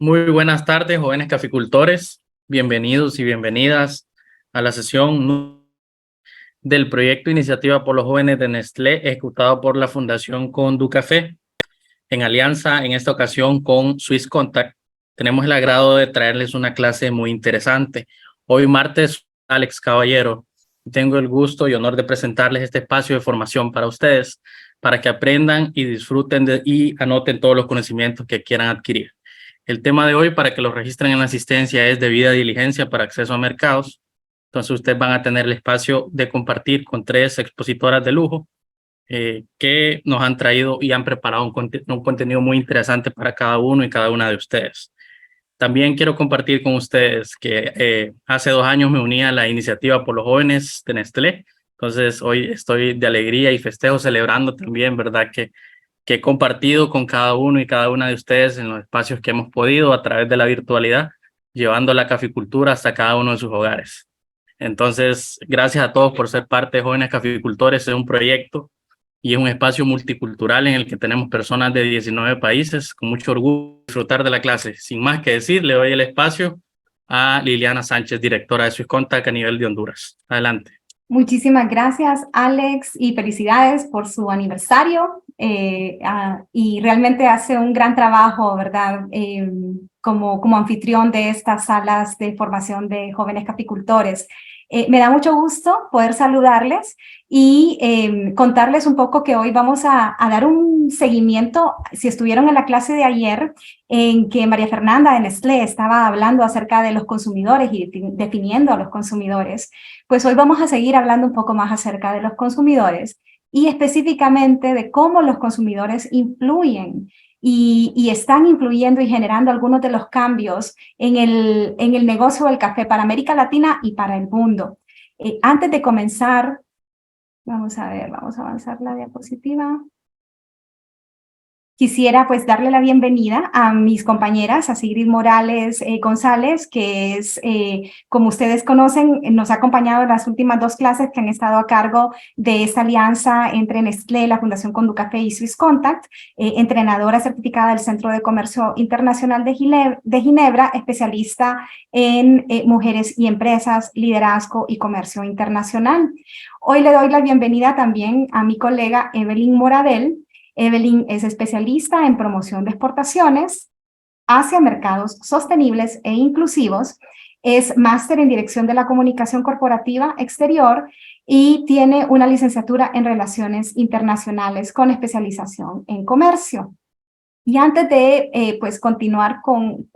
Muy buenas tardes, jóvenes caficultores. Bienvenidos y bienvenidas a la sesión del proyecto Iniciativa por los Jóvenes de Nestlé, ejecutado por la Fundación Conducafé, en alianza en esta ocasión con Swiss Contact. Tenemos el agrado de traerles una clase muy interesante. Hoy martes, Alex Caballero, tengo el gusto y honor de presentarles este espacio de formación para ustedes, para que aprendan y disfruten y anoten todos los conocimientos que quieran adquirir. El tema de hoy, para que lo registren en la asistencia, es debida diligencia para acceso a mercados. Entonces, ustedes van a tener el espacio de compartir con 3 expositoras de lujo que nos han traído y han preparado un contenido muy interesante para cada uno y cada una de ustedes. También quiero compartir con ustedes que hace 2 años me uní a la Iniciativa por los Jóvenes de Nestlé. Entonces, hoy estoy de alegría y festejo celebrando también, ¿verdad? Que he compartido con cada uno y cada una de ustedes en los espacios que hemos podido a través de la virtualidad, llevando la caficultura hasta cada uno de sus hogares. Entonces, gracias a todos por ser parte de Jóvenes Caficultores. Es un proyecto y es un espacio multicultural en el que tenemos personas de 19 países. Con mucho orgullo disfrutar de la clase. Sin más que decir, le doy el espacio a Liliana Sánchez, directora de Swiss Contact a nivel de Honduras. Adelante. Muchísimas gracias, Alex, y felicidades por su aniversario. Y realmente hace un gran trabajo, ¿verdad? Como anfitrión de estas salas de formación de jóvenes caficultores. Me da mucho gusto poder saludarles y contarles un poco que hoy vamos a dar un seguimiento. Si estuvieron en la clase de ayer, en que María Fernanda de Nestlé estaba hablando acerca de los consumidores y definiendo a los consumidores, pues hoy vamos a seguir hablando un poco más acerca de los consumidores y específicamente de cómo los consumidores influyen y están influyendo y generando algunos de los cambios en el negocio del café para América Latina y para el mundo. Antes de comenzar, vamos a avanzar la diapositiva. Quisiera pues darle la bienvenida a mis compañeras, a Sigrid Morales González, que es, como ustedes conocen, nos ha acompañado en las últimas 2 clases que han estado a cargo de esta alianza entre Nestlé, la Fundación Conducafé y Swiss Contact, entrenadora certificada del Centro de Comercio Internacional de Ginebra, especialista en mujeres y empresas, liderazgo y comercio internacional. Hoy le doy la bienvenida también a mi colega Evelyn Moradel. Evelyn es especialista en promoción de exportaciones hacia mercados sostenibles e inclusivos, es máster en dirección de la comunicación corporativa exterior y tiene una licenciatura en relaciones internacionales con especialización en comercio. Y antes de pues continuar con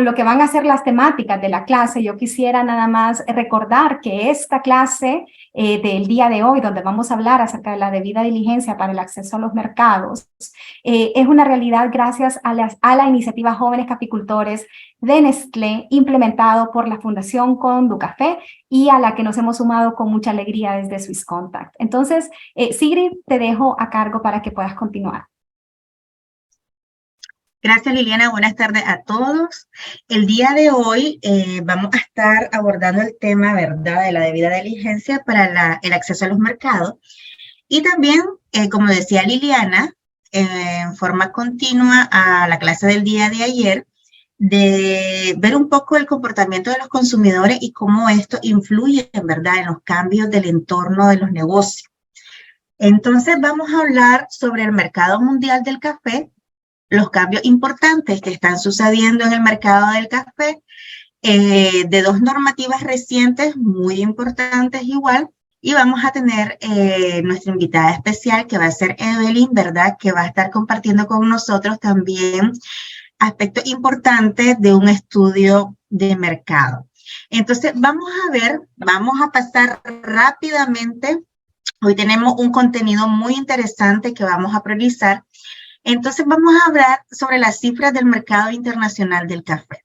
lo que van a ser las temáticas de la clase, yo quisiera nada más recordar que esta clase del día de hoy, donde vamos a hablar acerca de la debida diligencia para el acceso a los mercados, es una realidad gracias a la iniciativa Jóvenes Caficultores de Nestlé, implementado por la Fundación Conducafé y a la que nos hemos sumado con mucha alegría desde Swiss Contact. Entonces, Sigrid, te dejo a cargo para que puedas continuar. Gracias, Liliana. Buenas tardes a todos. El día de hoy vamos a estar abordando el tema, ¿verdad?, de la debida diligencia para el acceso a los mercados. Y también, como decía Liliana, en forma continua a la clase del día de ayer, de ver un poco el comportamiento de los consumidores y cómo esto influye, ¿verdad?, en los cambios del entorno de los negocios. Entonces, vamos a hablar sobre el mercado mundial del café, los cambios importantes que están sucediendo en el mercado del café, de 2 normativas recientes muy importantes igual, y vamos a tener nuestra invitada especial que va a ser Evelyn, ¿verdad?, que va a estar compartiendo con nosotros también aspectos importantes de un estudio de mercado. Entonces, vamos a pasar rápidamente. Hoy tenemos un contenido muy interesante que vamos a priorizar. Entonces, vamos a hablar sobre las cifras del mercado internacional del café.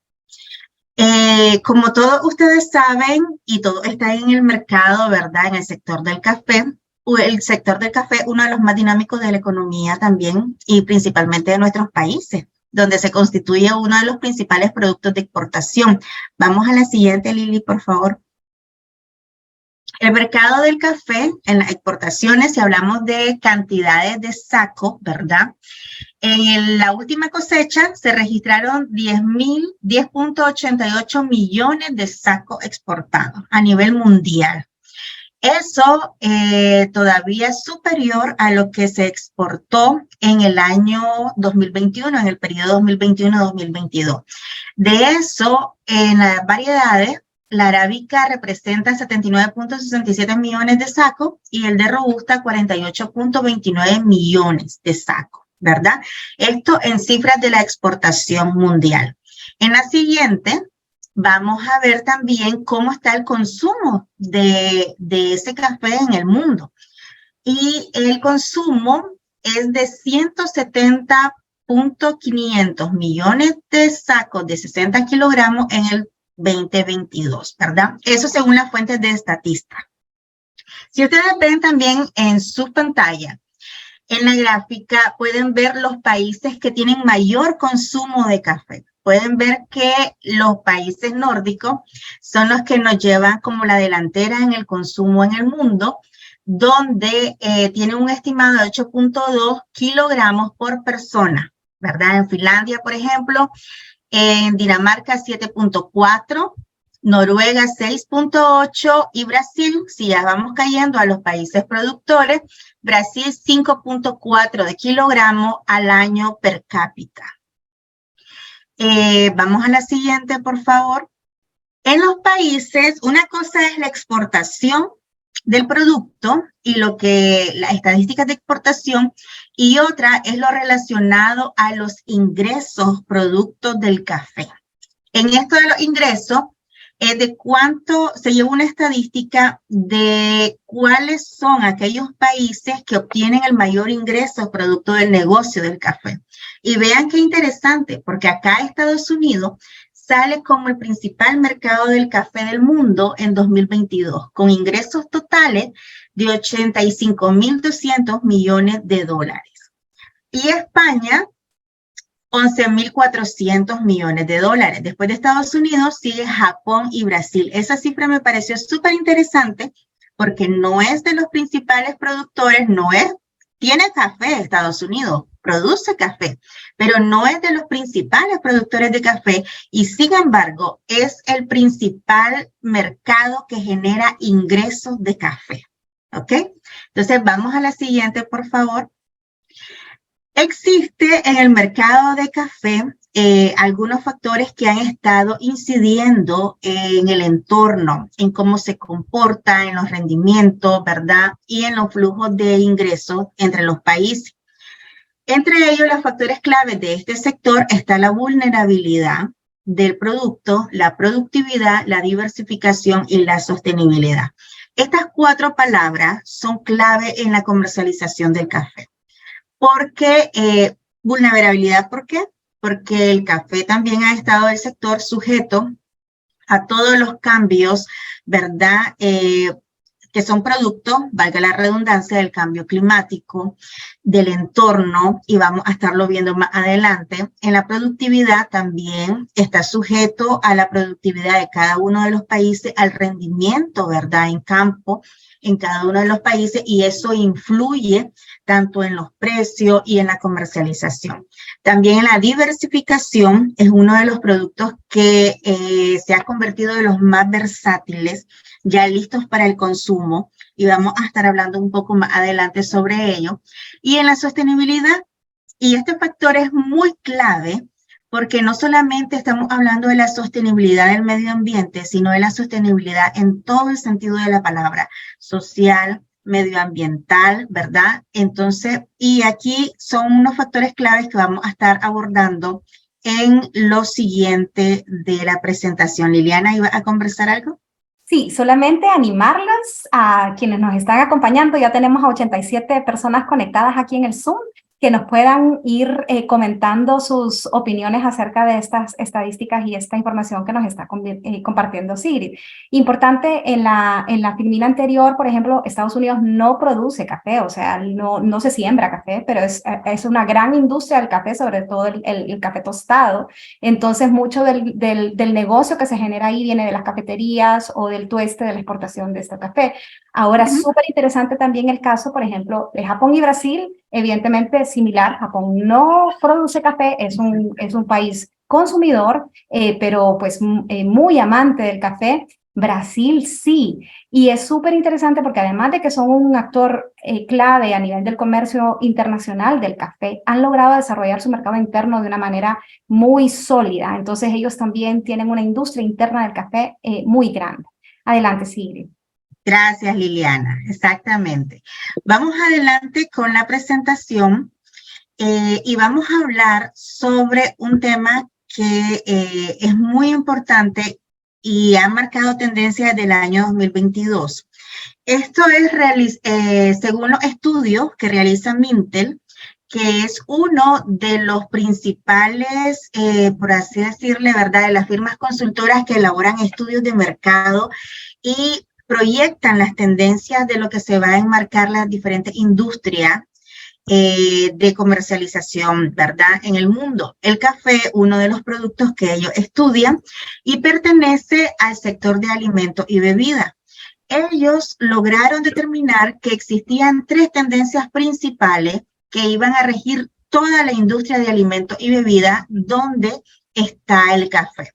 Como todos ustedes saben, y todo está en el mercado, ¿verdad?, en el sector del café, el sector del café, uno de los más dinámicos de la economía también, y principalmente de nuestros países, donde se constituye uno de los principales productos de exportación. Vamos a la siguiente, Lili, por favor. El mercado del café en las exportaciones, si hablamos de cantidades de saco, ¿verdad? En la última cosecha se registraron 10.88 millones de sacos exportados a nivel mundial. Eso todavía es superior a lo que se exportó en el año 2021, en el periodo 2021-2022. De eso, en las variedades, la arábica representa 79.67 millones de sacos y el de robusta 48.29 millones de sacos, ¿verdad? Esto en cifras de la exportación mundial. En la siguiente, vamos a ver también cómo está el consumo de ese café en el mundo. Y el consumo es de 170.500 millones de sacos de 60 kilogramos en el 2022, ¿verdad? Eso según las fuentes de Statista. Si ustedes ven también en su pantalla, en la gráfica pueden ver los países que tienen mayor consumo de café. Pueden ver que los países nórdicos son los que nos llevan como la delantera en el consumo en el mundo, donde tienen un estimado de 8.2 kilogramos por persona, ¿verdad? En Finlandia, por ejemplo, en Dinamarca 7.4, Noruega 6.8 y Brasil, si ya vamos cayendo a los países productores, Brasil 5.4 de kilogramos al año per cápita. Vamos a la siguiente, por favor. En los países, una cosa es la exportación del producto y las estadísticas de exportación, y otra es lo relacionado a los ingresos productos del café. En esto de los ingresos, de cuánto se lleva una estadística de cuáles son aquellos países que obtienen el mayor ingreso producto del negocio del café. Y vean qué interesante, porque acá Estados Unidos sale como el principal mercado del café del mundo en 2022, con ingresos totales de 85.200 millones de dólares. Y España, 11.400 millones de dólares. Después de Estados Unidos sigue Japón y Brasil. Esa cifra me pareció súper interesante porque no es de los principales productores, tiene café Estados Unidos, produce café, pero no es de los principales productores de café y sin embargo es el principal mercado que genera ingresos de café. ¿Ok? Entonces vamos a la siguiente, por favor. Existe en el mercado de café algunos factores que han estado incidiendo en el entorno, en cómo se comporta, en los rendimientos, ¿verdad? Y en los flujos de ingresos entre los países. Entre ellos, los factores claves de este sector está la vulnerabilidad del producto, la productividad, la diversificación y la sostenibilidad. Estas 4 palabras son clave en la comercialización del café. Porque vulnerabilidad, ¿por qué? Porque el café también ha estado el sector sujeto a todos los cambios, ¿verdad? Que son producto, valga la redundancia, del cambio climático, del entorno, y vamos a estarlo viendo más adelante. En la productividad también está sujeto a la productividad de cada uno de los países, al rendimiento, ¿verdad? En campo, en cada uno de los países, y eso influye tanto en los precios y en la comercialización. También en la diversificación es uno de los productos que se ha convertido en los más versátiles, ya listos para el consumo, y vamos a estar hablando un poco más adelante sobre ello. Y en la sostenibilidad, y este factor es muy clave, porque no solamente estamos hablando de la sostenibilidad del medio ambiente, sino de la sostenibilidad en todo el sentido de la palabra, social, medioambiental, ¿verdad? Entonces, y aquí son unos factores claves que vamos a estar abordando en lo siguiente de la presentación. Liliana, ¿iba a conversar algo? Sí, solamente animarlas a quienes nos están acompañando. Ya tenemos a 87 personas conectadas aquí en el Zoom. que nos puedan ir comentando sus opiniones acerca de estas estadísticas y esta información que nos está compartiendo Sigrid. Importante, en la filmina anterior, por ejemplo, Estados Unidos no produce café, o sea, no se siembra café, pero es una gran industria del café, sobre todo el café tostado. Entonces, mucho del negocio que se genera ahí viene de las cafeterías o del tueste de la exportación de este café. Ahora, súper interesante también el caso, por ejemplo, de Japón y Brasil, evidentemente similar. Japón no produce café, es un país consumidor, pero pues muy amante del café. Brasil sí, y es súper interesante porque además de que son un actor clave a nivel del comercio internacional del café, han logrado desarrollar su mercado interno de una manera muy sólida. Entonces ellos también tienen una industria interna del café muy grande. Adelante, Sigrid. Gracias, Liliana. Exactamente. Vamos adelante con la presentación y vamos a hablar sobre un tema que es muy importante y ha marcado tendencia desde el año 2022. Esto es según los estudios que realiza Mintel, que es uno de los principales, por así decirle, ¿verdad?, de las firmas consultoras que elaboran estudios de mercado y proyectan las tendencias de lo que se va a enmarcar las diferentes industrias de comercialización, ¿verdad?, en el mundo. El café, uno de los productos que ellos estudian y pertenece al sector de alimentos y bebidas. Ellos lograron determinar que existían 3 tendencias principales que iban a regir toda la industria de alimentos y bebidas donde está el café.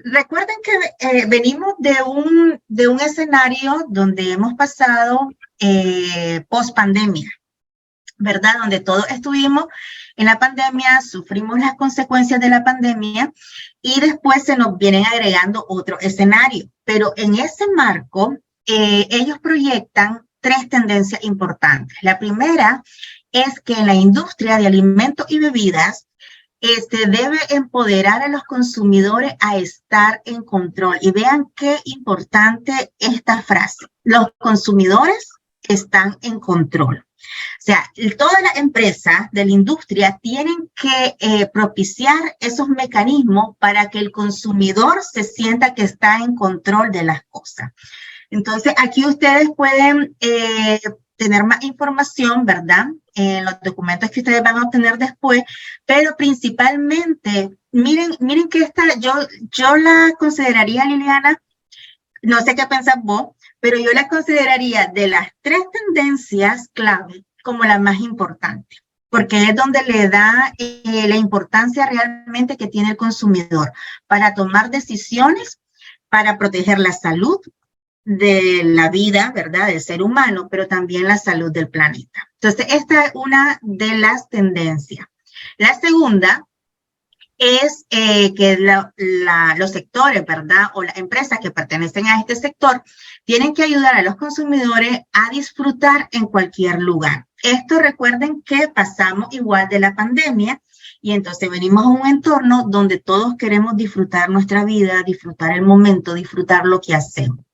Recuerden que venimos de un escenario donde hemos pasado post-pandemia, ¿verdad? Donde todos estuvimos en la pandemia, sufrimos las consecuencias de la pandemia y después se nos vienen agregando otro escenario. Pero en ese marco, ellos proyectan 3 tendencias importantes. La primera es que en la industria de alimentos y bebidas debe empoderar a los consumidores a estar en control. Y vean qué importante esta frase. Los consumidores están en control. O sea, todas las empresas de la industria tienen que propiciar esos mecanismos para que el consumidor se sienta que está en control de las cosas. Entonces, aquí ustedes pueden tener más información, ¿verdad?, en los documentos que ustedes van a obtener después, pero principalmente, miren que esta, yo la consideraría, Liliana, no sé qué pensás vos, pero yo la consideraría de las 3 tendencias clave como la más importante, porque es donde le da la importancia realmente que tiene el consumidor para tomar decisiones, para proteger la salud de la vida, ¿verdad?, del ser humano, pero también la salud del planeta. Entonces, esta es una de las tendencias. La segunda es que los sectores, ¿verdad?, o las empresas que pertenecen a este sector tienen que ayudar a los consumidores a disfrutar en cualquier lugar. Esto recuerden que pasamos igual de la pandemia y entonces venimos a un entorno donde todos queremos disfrutar nuestra vida, disfrutar el momento, disfrutar lo que hacemos,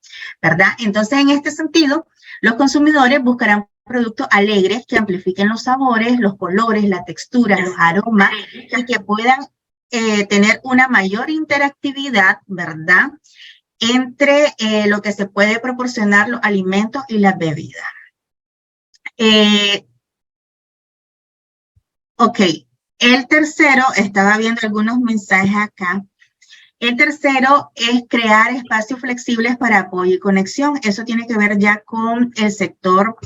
¿verdad? Entonces, en este sentido, los consumidores buscarán productos alegres que amplifiquen los sabores, los colores, la textura, los aromas y que puedan tener una mayor interactividad, ¿verdad?, entre lo que se puede proporcionar los alimentos y las bebidas. Ok, el tercero, estaba viendo algunos mensajes acá. El tercero es crear espacios flexibles para apoyo y conexión. Eso tiene que ver ya con el sector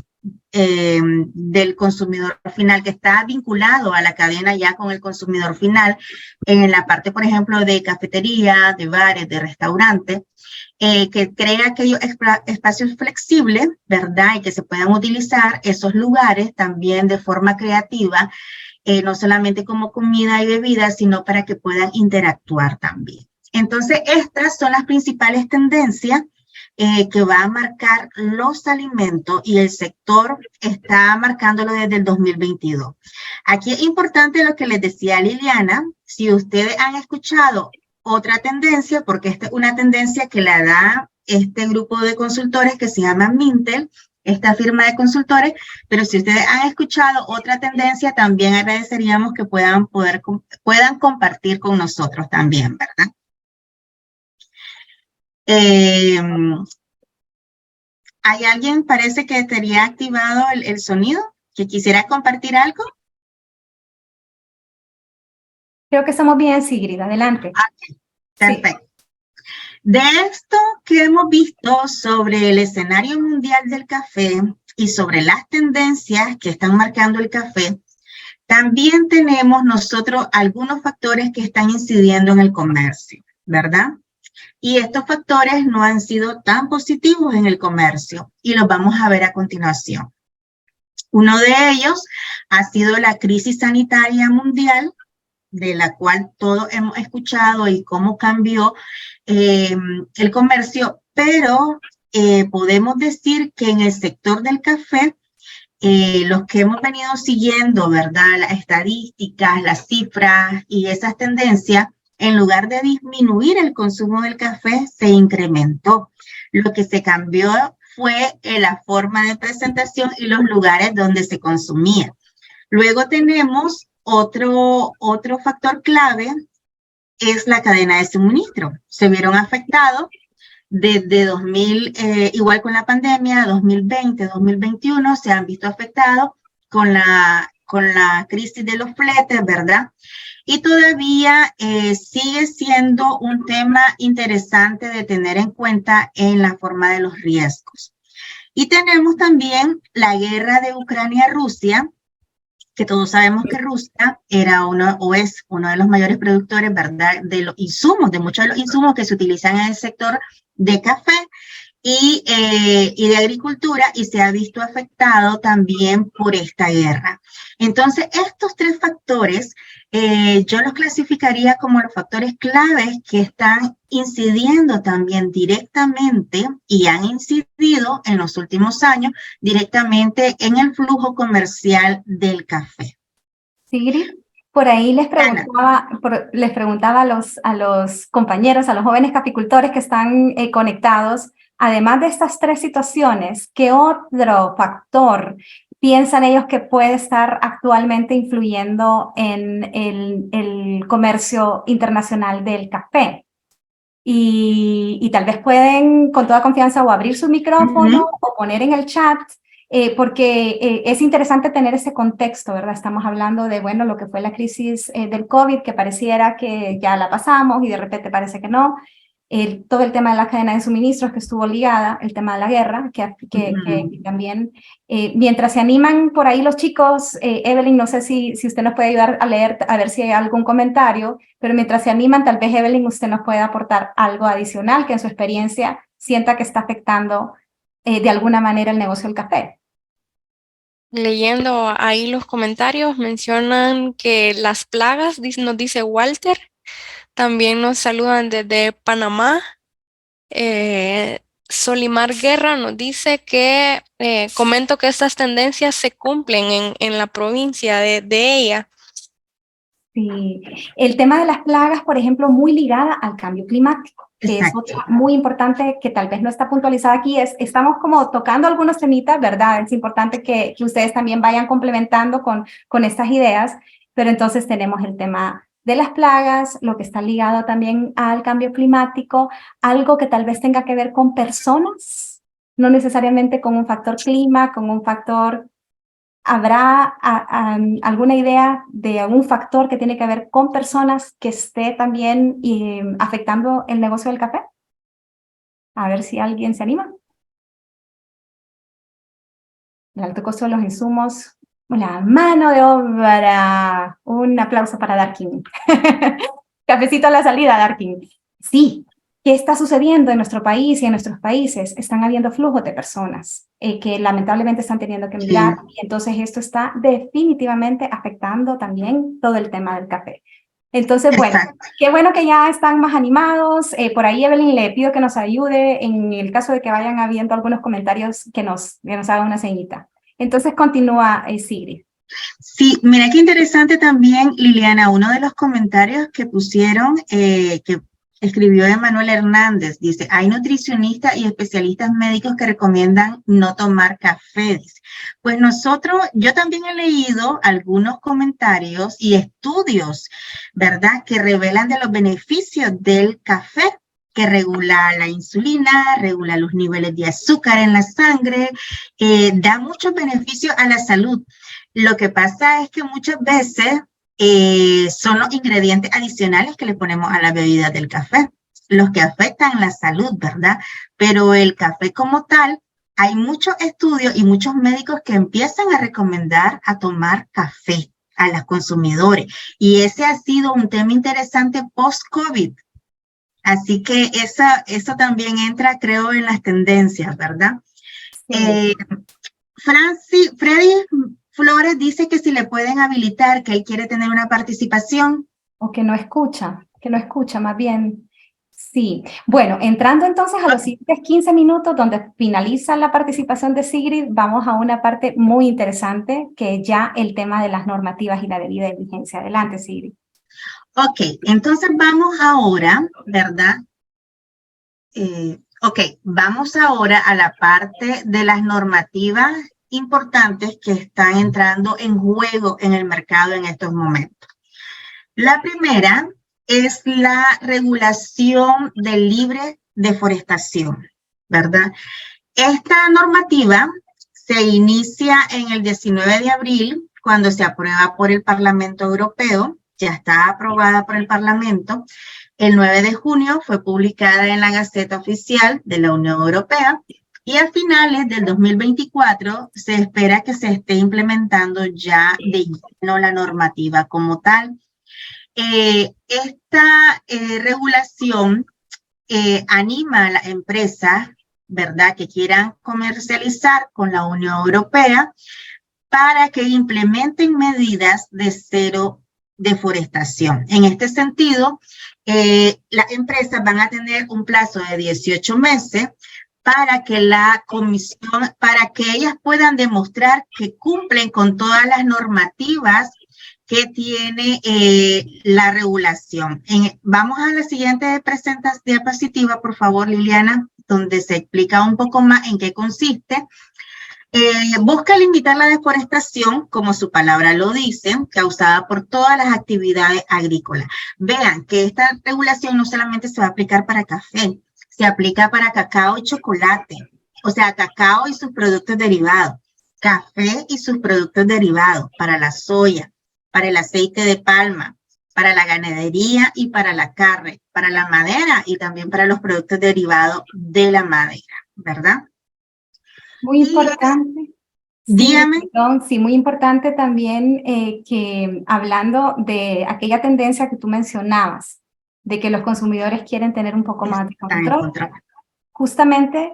del consumidor final, que está vinculado a la cadena ya con el consumidor final, en la parte, por ejemplo, de cafetería, de bares, de restaurantes, que crea aquellos espacios flexibles, ¿verdad? Y que se puedan utilizar esos lugares también de forma creativa, no solamente como comida y bebida, sino para que puedan interactuar también. Entonces, estas son las principales tendencias que va a marcar los alimentos y el sector está marcándolo desde el 2022. Aquí es importante lo que les decía Liliana, si ustedes han escuchado otra tendencia, porque esta es una tendencia que la da este grupo de consultores que se llama Mintel, esta firma de consultores, pero si ustedes han escuchado otra tendencia, también agradeceríamos que puedan compartir con nosotros también, ¿verdad? ¿Hay alguien, parece que estaría activado el sonido, que quisiera compartir algo? Creo que estamos bien, Sigrid, adelante. Okay, perfecto. Sí. De esto que hemos visto sobre el escenario mundial del café y sobre las tendencias que están marcando el café, también tenemos nosotros algunos factores que están incidiendo en el comercio, ¿verdad? Y estos factores no han sido tan positivos en el comercio y los vamos a ver a continuación. Uno de ellos ha sido la crisis sanitaria mundial, de la cual todos hemos escuchado y cómo cambió el comercio, pero podemos decir que en el sector del café, los que hemos venido siguiendo, ¿verdad? Las estadísticas, las cifras y esas tendencias, en lugar de disminuir el consumo del café, se incrementó. Lo que se cambió fue la forma de presentación y los lugares donde se consumía. Luego tenemos otro factor clave, es la cadena de suministro. Se vieron afectados desde 2000, igual con la pandemia, 2020, 2021, se han visto afectados con la crisis de los fletes, ¿verdad? Y todavía sigue siendo un tema interesante de tener en cuenta en la forma de los riesgos. Y tenemos también la guerra de Ucrania-Rusia, que todos sabemos que Rusia era es uno de los mayores productores, ¿verdad?, de los insumos, de muchos de los insumos que se utilizan en el sector de café y de agricultura, y se ha visto afectado también por esta guerra. Entonces, estos tres factores yo los clasificaría como los factores claves que están incidiendo también directamente y han incidido en los últimos años directamente en el flujo comercial del café. Sigrid, por ahí les preguntaba a los compañeros, a los jóvenes caficultores que están conectados, además de estas tres situaciones, ¿qué otro factor piensan ellos que puede estar actualmente influyendo en el comercio internacional del café? Y tal vez pueden con toda confianza o abrir su micrófono o poner en el chat, porque es interesante tener ese contexto, ¿verdad? Estamos hablando de, bueno, lo que fue la crisis del COVID, que pareciera que ya la pasamos y de repente parece que no. Todo el tema de la cadena de suministros que estuvo ligada, el tema de la guerra, que también, mientras se animan por ahí los chicos, Evelyn, no sé si usted nos puede ayudar a leer, a ver si hay algún comentario, pero mientras se animan, tal vez, Evelyn, usted nos puede aportar algo adicional que en su experiencia sienta que está afectando de alguna manera el negocio del café. Leyendo ahí los comentarios, mencionan que las plagas, nos dice Walter. También nos saludan desde Panamá. Solimar Guerra nos dice que comento que estas tendencias se cumplen en la provincia de ella. Sí, el tema de las plagas, por ejemplo, muy ligada al cambio climático, que es otra muy importante que tal vez no está puntualizada aquí. Estamos como tocando algunos temitas, ¿verdad? Es importante que ustedes también vayan complementando con estas ideas, pero entonces tenemos el tema de las plagas, lo que está ligado también al cambio climático, algo que tal vez tenga que ver con personas, no necesariamente con un factor clima, con un factor. ¿Habrá alguna idea de algún factor que tiene que ver con personas que esté también afectando el negocio del café? A ver si alguien se anima. El alto costo de los insumos. La mano de obra. Un aplauso para Darkin. Cafecito a la salida, Darkin. Sí, ¿qué está sucediendo en nuestro país y en nuestros países? Están habiendo flujos de personas que lamentablemente están teniendo que migrar. Y entonces esto está definitivamente afectando también todo el tema del café. Entonces, bueno, qué bueno que ya están más animados. Por ahí, Evelyn, le pido que nos ayude en el caso de que vayan habiendo algunos comentarios que nos hagan una señita. Entonces continúa Sigrid. Sí, mira qué interesante también, Liliana, uno de los comentarios que pusieron, que escribió Emanuel Hernández, dice, hay nutricionistas y especialistas médicos que recomiendan no tomar café. Dice. Pues yo también he leído algunos comentarios y estudios, ¿verdad?, que revelan de los beneficios del café, que regula la insulina, regula los niveles de azúcar en la sangre, da muchos beneficios a la salud. Lo que pasa es que muchas veces son los ingredientes adicionales que le ponemos a la bebida del café, los que afectan la salud, ¿verdad? Pero el café como tal, hay muchos estudios y muchos médicos que empiezan a recomendar a tomar café a los consumidores. Y ese ha sido un tema interesante post-COVID. Así que eso también entra, creo, en las tendencias, ¿verdad? Sí. Freddy Flores dice que si le pueden habilitar, que él quiere tener una participación. O que no escucha más bien. Sí. Bueno, entrando entonces a los siguientes 15 minutos donde finaliza la participación de Sigrid, vamos a una parte muy interesante que es ya el tema de las normativas y la debida diligencia. Adelante, Sigrid. Ok, entonces vamos ahora, ¿verdad? Vamos ahora a la parte de las normativas importantes que están entrando en juego en el mercado en estos momentos. La primera es la regulación de libre deforestación, ¿verdad? Esta normativa se inicia en el 19 de abril, cuando se aprueba por el Parlamento Europeo, ya está aprobada por el Parlamento. El 9 de junio fue publicada en la Gaceta Oficial de la Unión Europea y a finales del 2024 se espera que se esté implementando ya de lleno la normativa como tal. Esta regulación anima a las empresas, ¿verdad?, que quieran comercializar con la Unión Europea para que implementen medidas de cero deforestación. En este sentido, las empresas van a tener un plazo de 18 meses para que para que ellas puedan demostrar que cumplen con todas las normativas que tiene la regulación. Vamos a la siguiente diapositiva, por favor, Liliana, donde se explica un poco más en qué consiste. Busca limitar la deforestación, como su palabra lo dice, causada por todas las actividades agrícolas. Vean que esta regulación no solamente se va a aplicar para café, se aplica para cacao y chocolate, o sea, cacao y sus productos derivados, café y sus productos derivados, para la soya, para el aceite de palma, para la ganadería y para la carne, para la madera y también para los productos derivados de la madera, ¿verdad? Muy importante. Dígame. Sí, muy importante también que hablando de aquella tendencia que tú mencionabas, de que los consumidores quieren tener un poco más de control. Justamente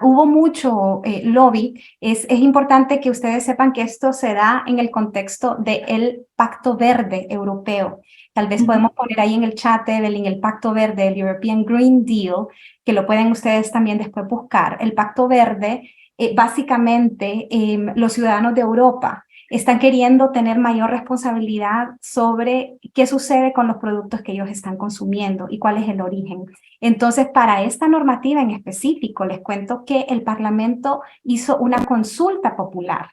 hubo mucho lobby. Es importante que ustedes sepan que esto se da en el contexto del Pacto Verde Europeo. Tal vez podemos poner ahí en el chat, Evelyn, el Pacto Verde, el European Green Deal, que lo pueden ustedes también después buscar. El Pacto Verde, básicamente, los ciudadanos de Europa están queriendo tener mayor responsabilidad sobre qué sucede con los productos que ellos están consumiendo y cuál es el origen. Entonces, para esta normativa en específico, les cuento que el Parlamento hizo una consulta popular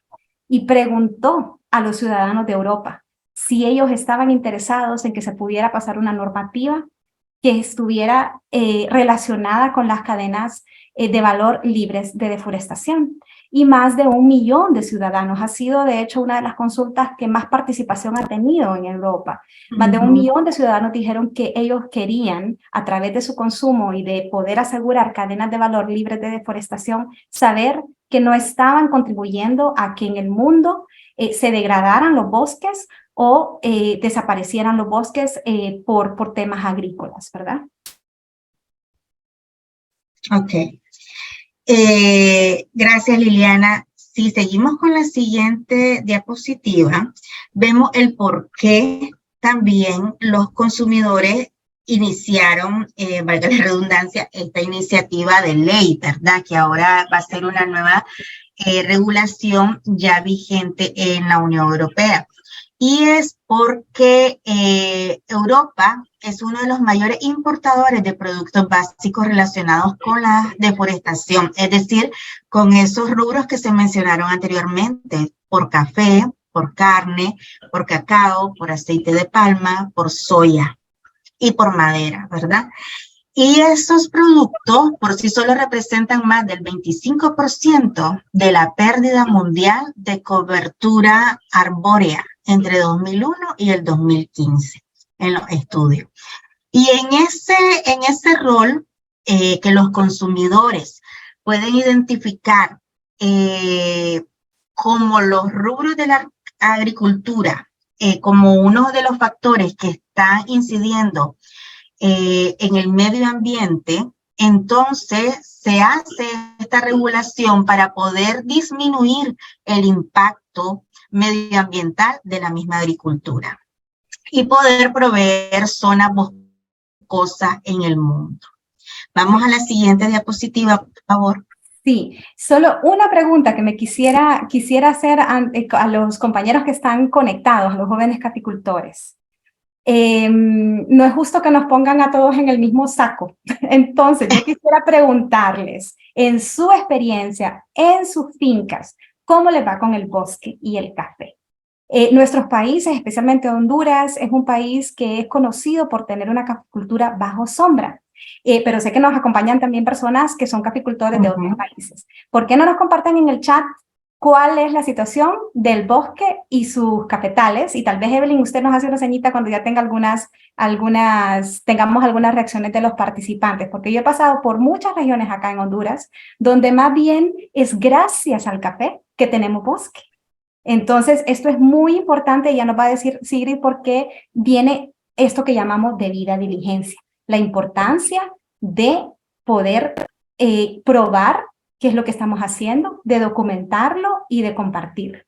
y preguntó a los ciudadanos de Europa si ellos estaban interesados en que se pudiera pasar una normativa que estuviera relacionada con las cadenas de valor libres de deforestación. Y más de 1 millón de ciudadanos. Ha sido, de hecho, una de las consultas que más participación ha tenido en Europa. Más de 1 millón de ciudadanos dijeron que ellos querían, a través de su consumo y de poder asegurar cadenas de valor libres de deforestación, saber que no estaban contribuyendo a que en el mundo se degradaran los bosques o desaparecieran los bosques por temas agrícolas, ¿verdad? Ok. Gracias, Liliana. Si seguimos con la siguiente diapositiva, vemos el por qué también los consumidores iniciaron, valga la redundancia, esta iniciativa de ley, ¿verdad? Que ahora va a ser una nueva regulación ya vigente en la Unión Europea. Y es porque Europa es uno de los mayores importadores de productos básicos relacionados con la deforestación, es decir, con esos rubros que se mencionaron anteriormente, por café, por carne, por cacao, por aceite de palma, por soya y por madera, ¿verdad? Y esos productos por sí solos representan más del 25% de la pérdida mundial de cobertura arbórea entre 2001 y el 2015 en los estudios. Y en ese rol que los consumidores pueden identificar como los rubros de la agricultura, como uno de los factores que están incidiendo en el medio ambiente, entonces se hace esta regulación para poder disminuir el impacto medioambiental de la misma agricultura y poder proveer zonas boscosas en el mundo. Vamos a la siguiente diapositiva, por favor. Sí, solo una pregunta que me quisiera hacer a los compañeros que están conectados, a los jóvenes caficultores. No es justo que nos pongan a todos en el mismo saco. Entonces, yo quisiera preguntarles, en su experiencia, en sus fincas, ¿cómo les va con el bosque y el café? Nuestros países, especialmente Honduras, es un país que es conocido por tener una caficultura bajo sombra. Pero sé que nos acompañan también personas que son caficultores de otros países. ¿Por qué no nos comparten en el chat cuál es la situación del bosque y sus cafetales? Y tal vez, Evelyn, usted nos hace una señita cuando ya tenga tengamos algunas reacciones de los participantes, porque yo he pasado por muchas regiones acá en Honduras, donde más bien es gracias al café que tenemos bosque. Entonces, esto es muy importante y ya nos va a decir Sigrid por qué viene esto que llamamos debida diligencia. La importancia de poder probar qué es lo que estamos haciendo, de documentarlo y de compartir.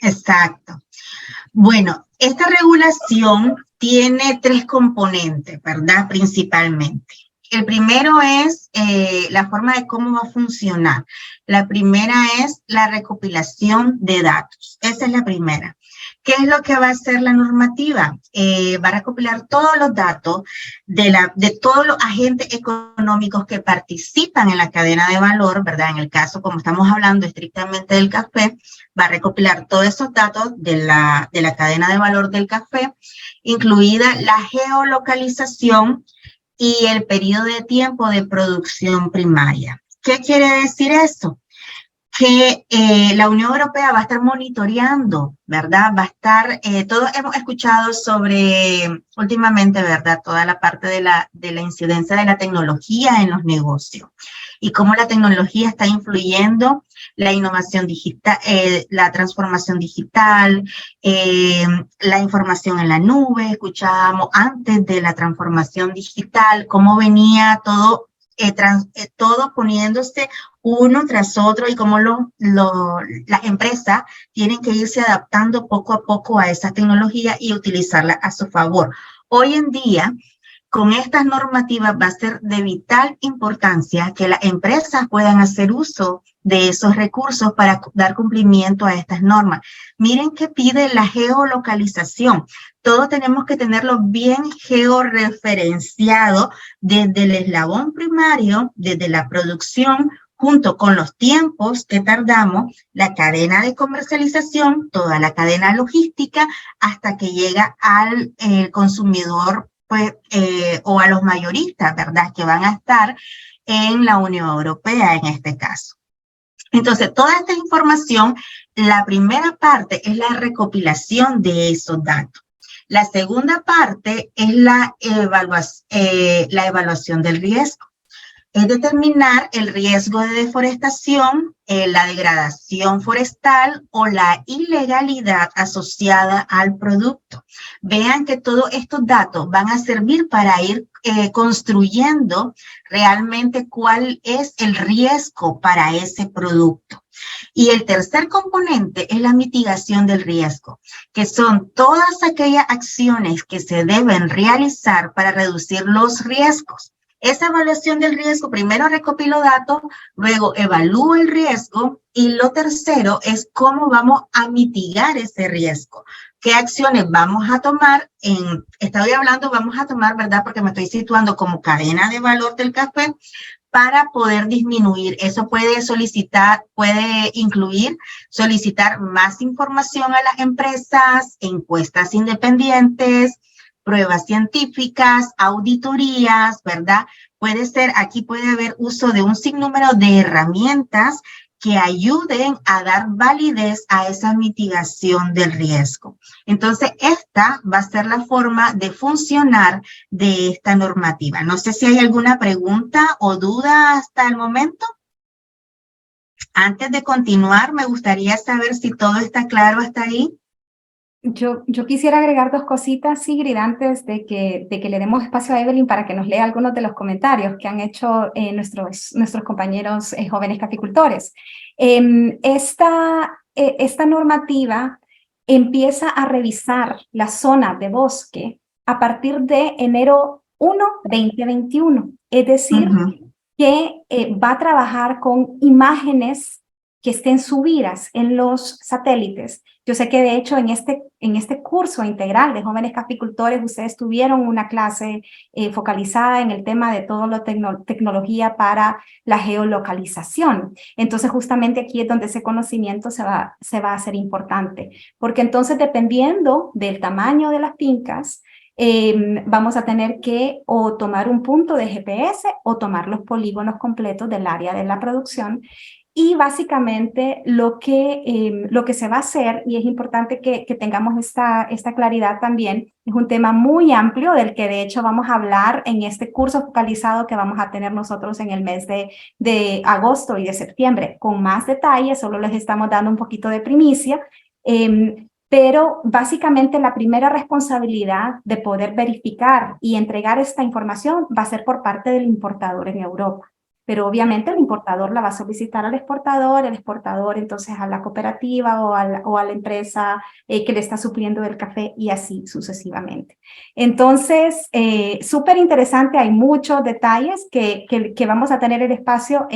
Exacto. Bueno, esta regulación tiene tres componentes, ¿verdad? Principalmente. El primero es la forma de cómo va a funcionar. La primera es la recopilación de datos. Esa es la primera. ¿Qué es lo que va a hacer la normativa? Va a recopilar todos los datos de todos los agentes económicos que participan en la cadena de valor, ¿verdad? En el caso, como estamos hablando estrictamente del café, va a recopilar todos esos datos de la cadena de valor del café, incluida la geolocalización y el periodo de tiempo de producción primaria. ¿Qué quiere decir esto? Que la Unión Europea va a estar monitoreando, ¿verdad? Va a estar, todos hemos escuchado sobre, últimamente, ¿verdad? Toda la parte de la incidencia de la tecnología en los negocios y cómo la tecnología está influyendo la innovación digital, la transformación digital, la información en la nube. Escuchábamos antes de la transformación digital cómo venía todo poniéndose uno tras otro y cómo las empresas tienen que irse adaptando poco a poco a esa tecnología y utilizarla a su favor. Hoy en día, con estas normativas va a ser de vital importancia que las empresas puedan hacer uso de esos recursos para dar cumplimiento a estas normas. Miren qué pide la geolocalización. Todo tenemos que tenerlo bien georreferenciado desde el eslabón primario, desde la producción, junto con los tiempos que tardamos, la cadena de comercialización, toda la cadena logística, hasta que llega al consumidor, pues, o a los mayoristas, ¿verdad? Que van a estar en la Unión Europea en este caso. Entonces, toda esta información, la primera parte es la recopilación de esos datos. La segunda parte es la evaluación del riesgo. Es determinar el riesgo de deforestación, la degradación forestal o la ilegalidad asociada al producto. Vean que todos estos datos van a servir para ir construyendo realmente cuál es el riesgo para ese producto. Y el tercer componente es la mitigación del riesgo, que son todas aquellas acciones que se deben realizar para reducir los riesgos. Esa evaluación del riesgo, primero recopilo datos, luego evalúo el riesgo y lo tercero es cómo vamos a mitigar ese riesgo. qué acciones vamos a tomar. Estoy hablando, vamos a tomar, ¿verdad? Porque me estoy situando como cadena de valor del café para poder disminuir. Eso puede incluir solicitar más información a las empresas, encuestas independientes, pruebas científicas, auditorías, ¿verdad? Puede ser, aquí puede haber uso de un sinnúmero de herramientas que ayuden a dar validez a esa mitigación del riesgo. Entonces, esta va a ser la forma de funcionar de esta normativa. No sé si hay alguna pregunta o duda hasta el momento. Antes de continuar, me gustaría saber si todo está claro hasta ahí. Yo quisiera agregar dos cositas, Sigrid, antes de que le demos espacio a Evelyn para que nos lea algunos de los comentarios que han hecho nuestros compañeros jóvenes caficultores. Esta normativa empieza a revisar la zona de bosque a partir de enero 1, 2021. Es decir, que va a trabajar con imágenes que estén subidas en los satélites. Yo sé que de hecho en este curso integral de jóvenes caficultores ustedes tuvieron una clase focalizada en el tema de todo lo tecnología para la geolocalización. Entonces justamente aquí es donde ese conocimiento se va a hacer importante, porque entonces dependiendo del tamaño de las fincas, vamos a tener que o tomar un punto de GPS o tomar los polígonos completos del área de la producción. Y básicamente lo que se va a hacer, y es importante que tengamos esta claridad también, es un tema muy amplio del que de hecho vamos a hablar en este curso focalizado que vamos a tener nosotros en el mes de agosto y de septiembre. Con más detalles, solo les estamos dando un poquito de primicia, pero básicamente la primera responsabilidad de poder verificar y entregar esta información va a ser por parte del importador en Europa. Pero obviamente el importador la va a solicitar al exportador, el exportador entonces a la cooperativa o a la empresa que le está supliendo el café y así sucesivamente. Entonces, súper interesante, hay muchos detalles que vamos a tener el espacio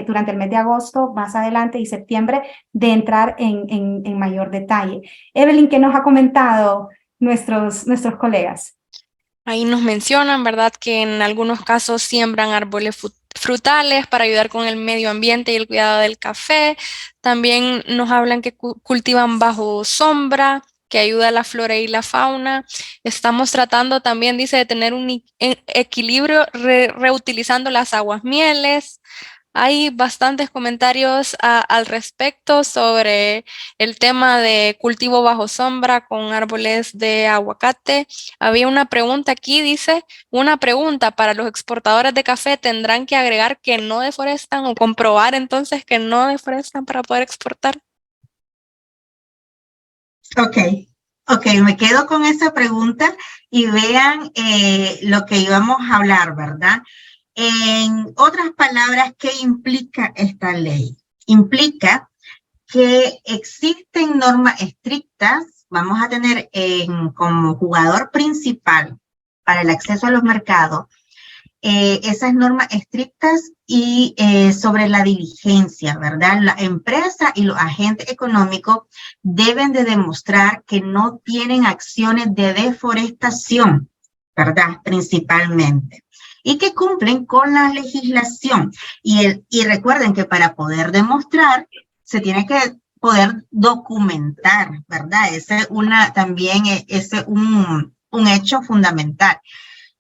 durante el mes de agosto, más adelante y septiembre, de entrar en mayor detalle. Evelyn, ¿qué nos ha comentado nuestros colegas? Ahí nos mencionan, ¿verdad?, que en algunos casos siembran árboles frutales para ayudar con el medio ambiente y el cuidado del café. También nos hablan que cultivan bajo sombra, que ayuda a la flora y la fauna. Estamos tratando también, dice, de tener un equilibrio reutilizando las aguas mieles. Hay bastantes comentarios al respecto sobre el tema de cultivo bajo sombra con árboles de aguacate. Había una pregunta aquí, dice, una pregunta para los exportadores de café, ¿tendrán que agregar que no deforestan o comprobar entonces que no deforestan para poder exportar? Ok, me quedo con esa pregunta y vean lo que íbamos a hablar, ¿verdad? En otras palabras, ¿qué implica esta ley? Implica que existen normas estrictas, vamos a tener como jugador principal para el acceso a los mercados, esas normas estrictas y sobre la diligencia, ¿verdad? La empresa y los agentes económicos deben de demostrar que no tienen acciones de deforestación, ¿verdad? Principalmente. Y que cumplen con la legislación. Y recuerden que para poder demostrar, se tiene que poder documentar, ¿verdad? También es un hecho fundamental.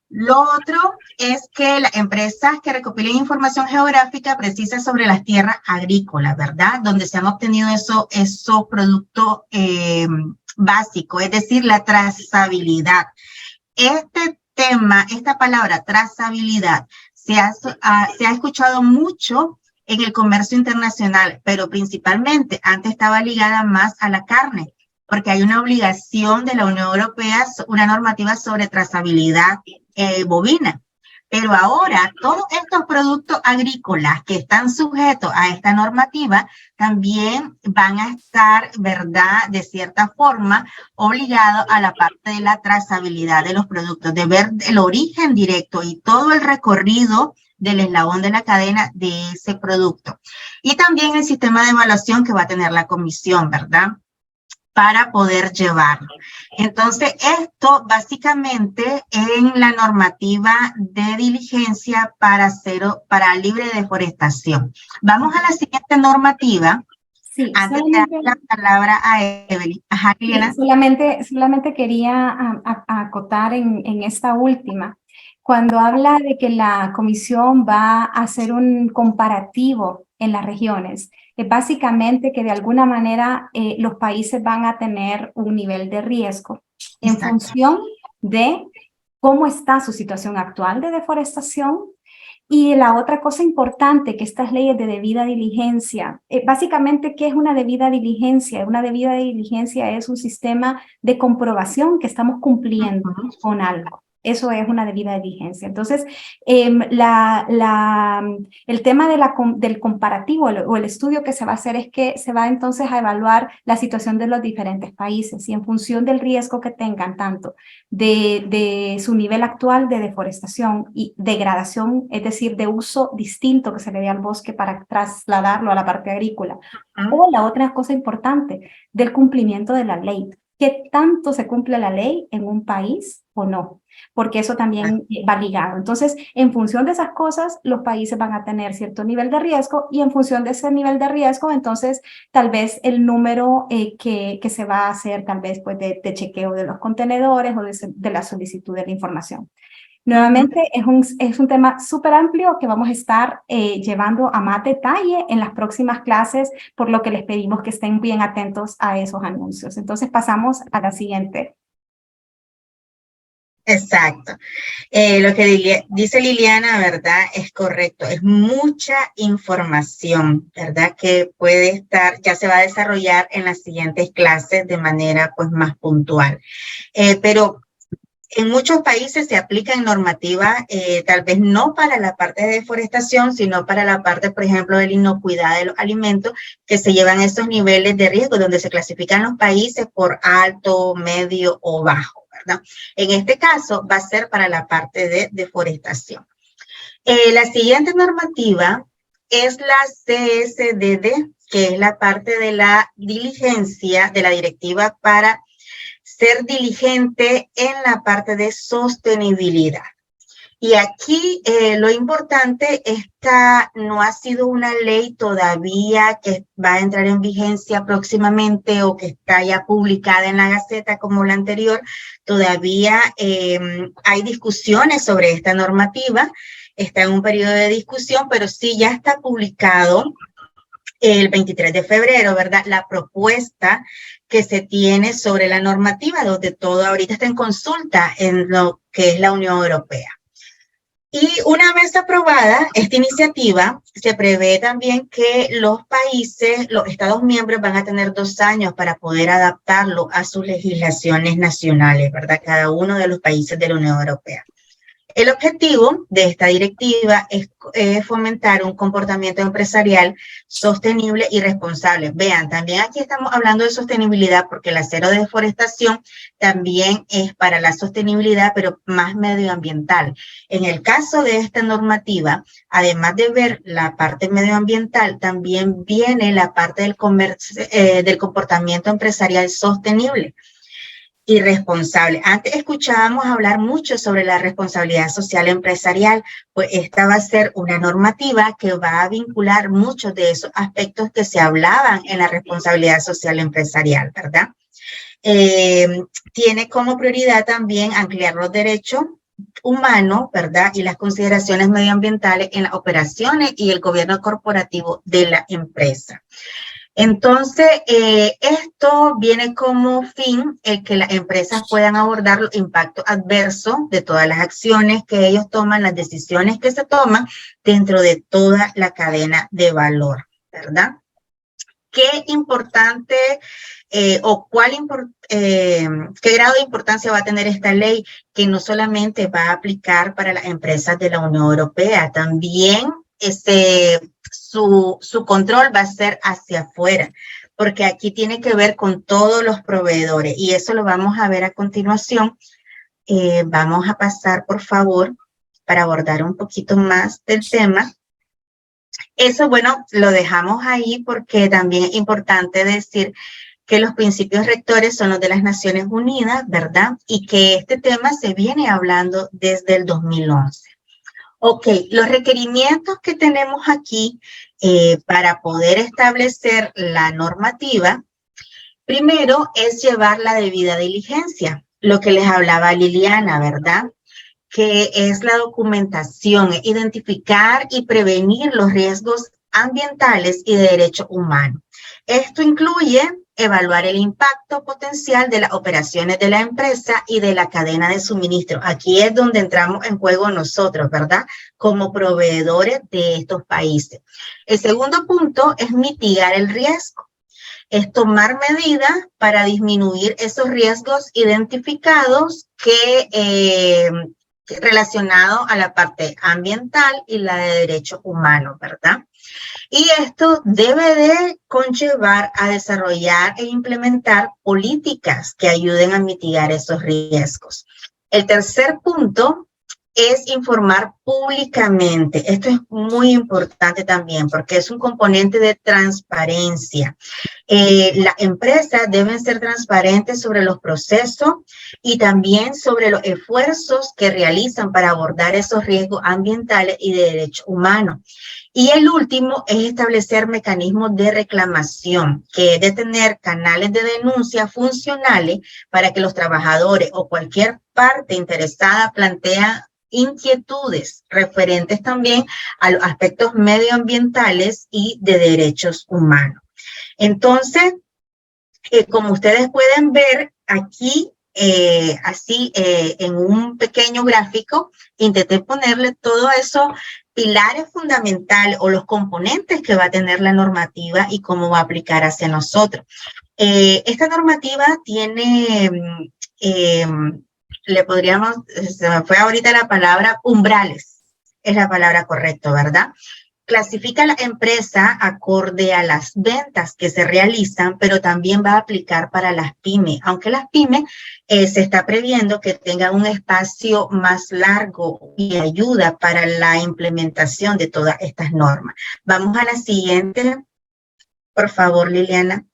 Lo otro es que las empresas que recopilen información geográfica precisa sobre las tierras agrícolas, ¿verdad? Donde se han obtenido esos productos básicos, es decir, la trazabilidad. Este tema, esta palabra trazabilidad, se ha escuchado mucho en el comercio internacional, pero principalmente antes estaba ligada más a la carne, porque hay una obligación de la Unión Europea, una normativa sobre trazabilidad bovina. Pero ahora todos estos productos agrícolas que están sujetos a esta normativa también van a estar, ¿verdad?, de cierta forma obligados a la parte de la trazabilidad de los productos, de ver el origen directo y todo el recorrido del eslabón de la cadena de ese producto. Y también el sistema de evaluación que va a tener la comisión, ¿verdad? para poder llevarlo. Entonces, esto básicamente en la normativa de diligencia para libre deforestación. Vamos a la siguiente normativa. Sí, Antes de dar la palabra a Evelyn. Ajá, Liliana. Solamente quería acotar en esta última. Cuando habla de que la comisión va a hacer un comparativo en las regiones, es básicamente que de alguna manera los países van a tener un nivel de riesgo en función de cómo está su situación actual de deforestación. Y la otra cosa importante que estas leyes de debida diligencia, básicamente, ¿qué es una debida diligencia? Una debida diligencia es un sistema de comprobación que estamos cumpliendo con algo. Eso es una debida diligencia. Entonces, el tema del comparativo o el estudio que se va a hacer es que se va entonces a evaluar la situación de los diferentes países y en función del riesgo que tengan tanto de su nivel actual de deforestación y degradación, es decir, de uso distinto que se le dé al bosque para trasladarlo a la parte agrícola. O la otra cosa importante, del cumplimiento de la ley. ¿Qué tanto se cumple la ley en un país o no? Porque eso también va ligado. Entonces, en función de esas cosas, los países van a tener cierto nivel de riesgo y en función de ese nivel de riesgo, entonces, tal vez el número que se va a hacer, tal vez pues de chequeo de los contenedores o de la solicitud de la información. Nuevamente, es un tema súper amplio que vamos a estar llevando a más detalle en las próximas clases, por lo que les pedimos que estén bien atentos a esos anuncios. Entonces, pasamos a la siguiente. Exacto. Lo que dice Liliana, ¿verdad? Es correcto. Es mucha información, ¿verdad? Que puede estar, ya se va a desarrollar en las siguientes clases de manera pues más puntual. Pero en muchos países se aplican normativas, tal vez no para la parte de deforestación, sino para la parte, por ejemplo, de la inocuidad de los alimentos, que se llevan esos niveles de riesgo, donde se clasifican los países por alto, medio o bajo, ¿verdad? En este caso va a ser para la parte de deforestación. La siguiente normativa es la CSDD, que es la parte de la diligencia de la directiva para ser diligente en la parte de sostenibilidad. Y aquí lo importante, esta no ha sido una ley todavía que va a entrar en vigencia próximamente o que está ya publicada en la Gaceta como la anterior. Todavía hay discusiones sobre esta normativa, está en un periodo de discusión, pero sí ya está publicado el 23 de febrero, ¿verdad? La propuesta que se tiene sobre la normativa, donde todo ahorita está en consulta en lo que es la Unión Europea. Y una vez aprobada esta iniciativa, se prevé también que los países, los Estados miembros van a tener 2 años para poder adaptarlo a sus legislaciones nacionales, ¿verdad? Cada uno de los países de la Unión Europea. El objetivo de esta directiva es fomentar un comportamiento empresarial sostenible y responsable. Vean, también aquí estamos hablando de sostenibilidad porque la cero deforestación también es para la sostenibilidad, pero más medioambiental. En el caso de esta normativa, además de ver la parte medioambiental, también viene la parte del comportamiento empresarial sostenible y responsable. Antes escuchábamos hablar mucho sobre la responsabilidad social empresarial, pues esta va a ser una normativa que va a vincular muchos de esos aspectos que se hablaban en la responsabilidad social empresarial, ¿verdad? Tiene como prioridad también ampliar los derechos humanos, ¿verdad? Y las consideraciones medioambientales en las operaciones y el gobierno corporativo de la empresa. Entonces, esto viene como fin que las empresas puedan abordar los impactos adversos de todas las acciones que ellos toman, las decisiones que se toman dentro de toda la cadena de valor, ¿verdad? Qué importante o qué grado de importancia va a tener esta ley, que no solamente va a aplicar para las empresas de la Unión Europea, también su control va a ser hacia afuera, porque aquí tiene que ver con todos los proveedores y eso lo vamos a ver a continuación. Vamos a pasar, por favor, para abordar un poquito más del tema. Eso, bueno, lo dejamos ahí porque también es importante decir que los principios rectores son los de las Naciones Unidas, ¿verdad? Y que este tema se viene hablando desde el 2011. Ok, los requerimientos que tenemos aquí para poder establecer la normativa, primero es llevar la debida diligencia, lo que les hablaba Liliana, ¿verdad? Que es la documentación, identificar y prevenir los riesgos ambientales y de derechos humanos. Esto incluye evaluar el impacto potencial de las operaciones de la empresa y de la cadena de suministro. Aquí es donde entramos en juego nosotros, ¿verdad? Como proveedores de estos países. El segundo punto es mitigar el riesgo. Es tomar medidas para disminuir esos riesgos identificados relacionados a la parte ambiental y la de derechos humanos, ¿verdad? Y esto debe de conllevar a desarrollar e implementar políticas que ayuden a mitigar esos riesgos. El tercer punto es informar públicamente. Esto es muy importante también porque es un componente de transparencia. Las empresas deben ser transparentes sobre los procesos y también sobre los esfuerzos que realizan para abordar esos riesgos ambientales y de derechos humanos. Y el último es establecer mecanismos de reclamación, que es de tener canales de denuncia funcionales para que los trabajadores o cualquier parte interesada plantea inquietudes referentes también a los aspectos medioambientales y de derechos humanos. Entonces, como ustedes pueden ver aquí, en un pequeño gráfico, intenté ponerle todos esos pilares fundamentales o los componentes que va a tener la normativa y cómo va a aplicar hacia nosotros. Esta normativa tiene, se me fue ahorita la palabra, umbrales, es la palabra correcta, ¿verdad? Clasifica la empresa acorde a las ventas que se realizan, pero también va a aplicar para las pymes, aunque las pymes se está previendo que tengan un espacio más largo y ayuda para la implementación de todas estas normas. Vamos a la siguiente, por favor, Liliana.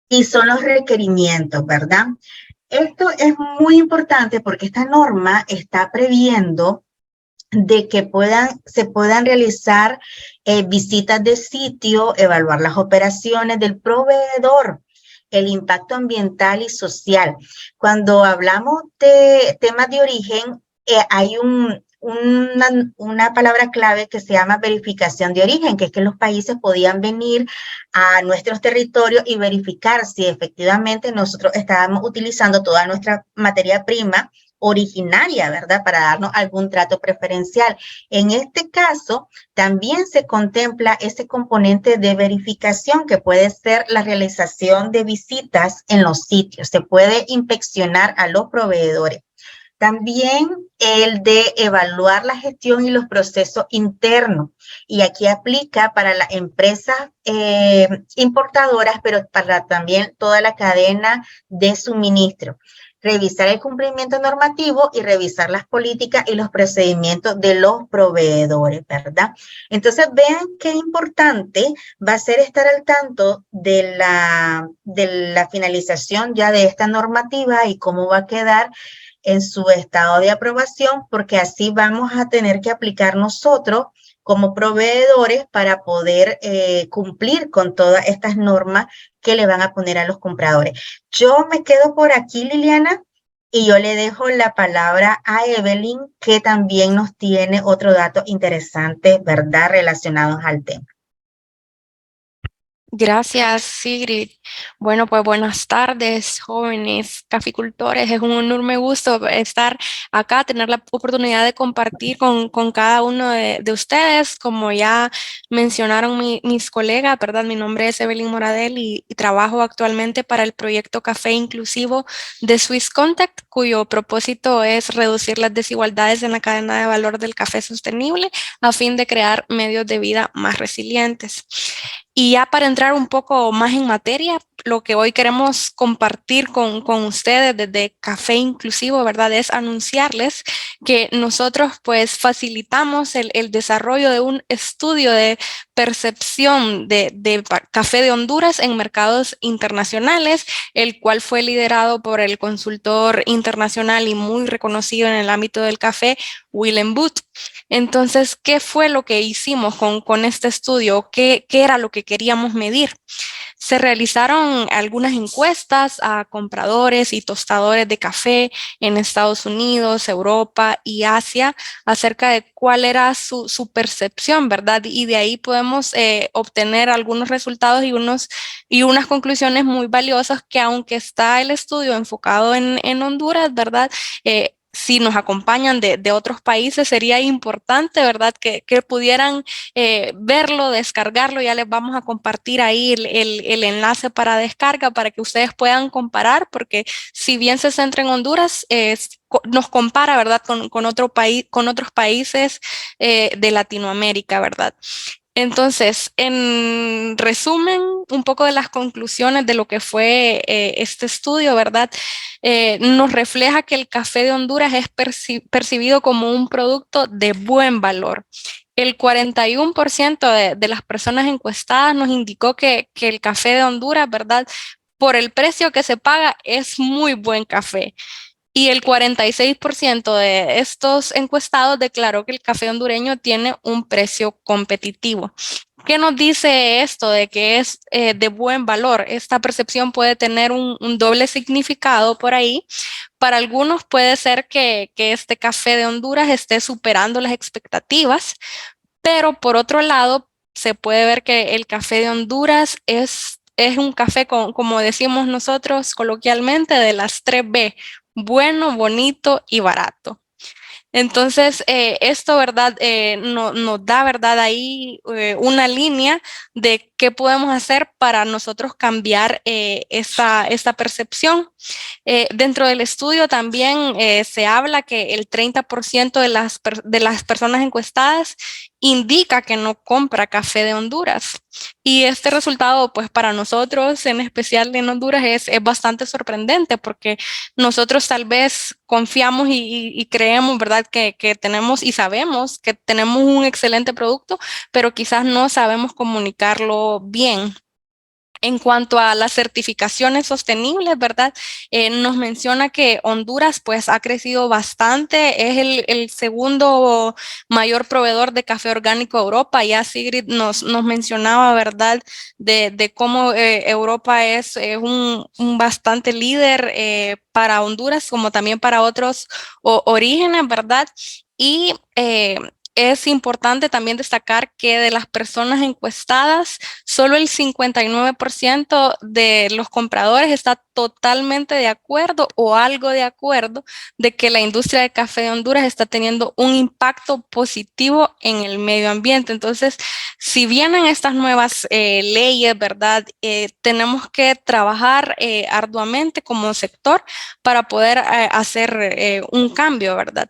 Y son los requerimientos, ¿verdad? Esto es muy importante porque esta norma está previendo de que se puedan realizar visitas de sitio, evaluar las operaciones del proveedor, el impacto ambiental y social. Cuando hablamos de temas de origen, hay una palabra clave que se llama verificación de origen, que es que los países podían venir a nuestros territorios y verificar si efectivamente nosotros estábamos utilizando toda nuestra materia prima originaria, ¿verdad? Para darnos algún trato preferencial. En este caso, también se contempla ese componente de verificación que puede ser la realización de visitas en los sitios. Se puede inspeccionar a los proveedores. También el de evaluar la gestión y los procesos internos. Y aquí aplica para las empresas importadoras, pero para también toda la cadena de suministro. Revisar el cumplimiento normativo y revisar las políticas y los procedimientos de los proveedores, ¿verdad? Entonces, vean qué importante va a ser estar al tanto de la finalización ya de esta normativa y cómo va a quedar en su estado de aprobación, porque así vamos a tener que aplicar nosotros como proveedores para poder cumplir con todas estas normas que le van a poner a los compradores. Yo me quedo por aquí, Liliana, y yo le dejo la palabra a Evelyn, que también nos tiene otro dato interesante, ¿verdad?, relacionados al tema. Gracias, Sigrid. Bueno, pues buenas tardes, jóvenes caficultores. Es un enorme gusto estar acá, tener la oportunidad de compartir con cada uno de ustedes. Como ya mencionaron mis colegas, ¿verdad? Mi nombre es Evelyn Moradel y trabajo actualmente para el proyecto Café Inclusivo de Swiss Contact, cuyo propósito es reducir las desigualdades en la cadena de valor del café sostenible a fin de crear medios de vida más resilientes. Y ya para entrar un poco más en materia, lo que hoy queremos compartir con ustedes desde Café Inclusivo, ¿verdad? Es anunciarles que nosotros pues facilitamos el desarrollo de un estudio de percepción de café de Honduras en mercados internacionales, el cual fue liderado por el consultor internacional y muy reconocido en el ámbito del café, Willem Booth. Entonces, ¿qué fue lo que hicimos con este estudio? ¿Qué era lo que queríamos medir? Se realizaron algunas encuestas a compradores y tostadores de café en Estados Unidos, Europa y Asia acerca de cuál era su percepción, ¿verdad? Y de ahí podemos obtener algunos resultados y unas conclusiones muy valiosas que aunque está el estudio enfocado en Honduras, ¿verdad? Si nos acompañan de otros países, sería importante, ¿verdad? Que pudieran verlo, descargarlo. Ya les vamos a compartir ahí el enlace para descarga para que ustedes puedan comparar, porque si bien se centra en Honduras, nos compara, ¿verdad? Con otros países de Latinoamérica, ¿verdad? Entonces, en resumen, un poco de las conclusiones de lo que fue este estudio, ¿verdad? Nos refleja que el café de Honduras es percibido como un producto de buen valor. El 41% de las personas encuestadas nos indicó que el café de Honduras, ¿verdad? Por el precio que se paga, es muy buen café. Y el 46% de estos encuestados declaró que el café hondureño tiene un precio competitivo. ¿Qué nos dice esto de que es de buen valor? Esta percepción puede tener un doble significado por ahí. Para algunos puede ser que este café de Honduras esté superando las expectativas, pero por otro lado se puede ver que el café de Honduras es un café, como decimos nosotros coloquialmente, de las 3B: bueno, bonito y barato. Entonces, esto, ¿verdad? Nos da, ¿verdad? Ahí una línea de qué podemos hacer para nosotros cambiar esta percepción. Dentro del estudio también se habla que el 30% de las personas encuestadas indica que no compra café de Honduras. Y este resultado, pues para nosotros, en especial en Honduras, es bastante sorprendente porque nosotros tal vez confiamos y creemos, ¿verdad? Que tenemos y sabemos que tenemos un excelente producto, pero quizás no sabemos comunicarlo bien. En cuanto a las certificaciones sostenibles, ¿verdad? Nos menciona que Honduras pues ha crecido bastante, es el segundo mayor proveedor de café orgánico a Europa. Ya Sigrid nos mencionaba, ¿verdad? De cómo Europa es un bastante líder para Honduras, como también para otros orígenes, ¿verdad? Y es importante también destacar que de las personas encuestadas, solo el 59% de los compradores está totalmente de acuerdo o algo de acuerdo de que la industria de café de Honduras está teniendo un impacto positivo en el medio ambiente. Entonces, si vienen estas nuevas leyes, ¿verdad? Tenemos que trabajar arduamente como sector para poder hacer un cambio, ¿verdad?